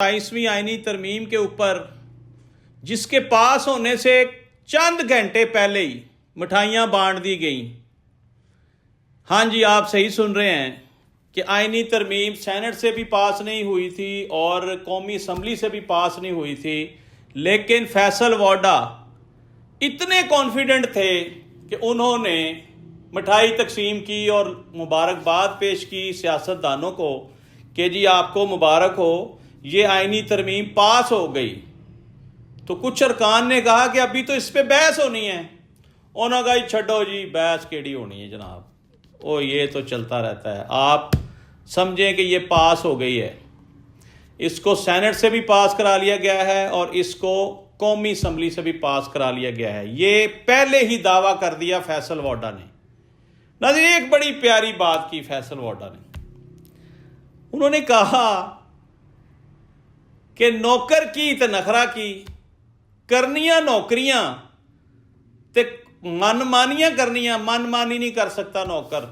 22वीं आईनी तरमीम के ऊपर जिसके पास होने से चंद घंटे पहले ही मिठाइयाँ बांट दी गई। हाँ जी, आप सही सुन रहे हैं कि आईनी तरमीम सेनेट से भी पास नहीं हुई थी और कौमी असम्बली से भी पास नहीं हुई थी, लेकिन फैसल वाडा इतने कॉन्फिडेंट थे कि उन्होंने मिठाई तकसीम की और मुबारकबाद पेश की सियासतदानों को कि जी आपको मुबारक हो, ये आईनी तरमीम पास हो गई। तो कुछ अरकान ने कहा कि अभी तो इस पे बहस होनी है। उन्होंने कहा छड्डो जी, बहस केड़ी होनी है जनाब, ओ ये तो चलता रहता है। आप समझें कि ये पास हो गई है, इसको सेनेट से भी पास करा लिया गया है और इसको कौमी असम्बली से भी पास करा लिया गया है। ये पहले ही दावा कर दिया फैसल वाडा ने। नाज़रीन, एक बड़ी प्यारी बात की फैसल वाडा ने। उन्होंने कहा कि नौकर की ते नखरा की करनियां नौकरियां ते मनमानियां करनियां, मनमानी नहीं कर सकता नौकर।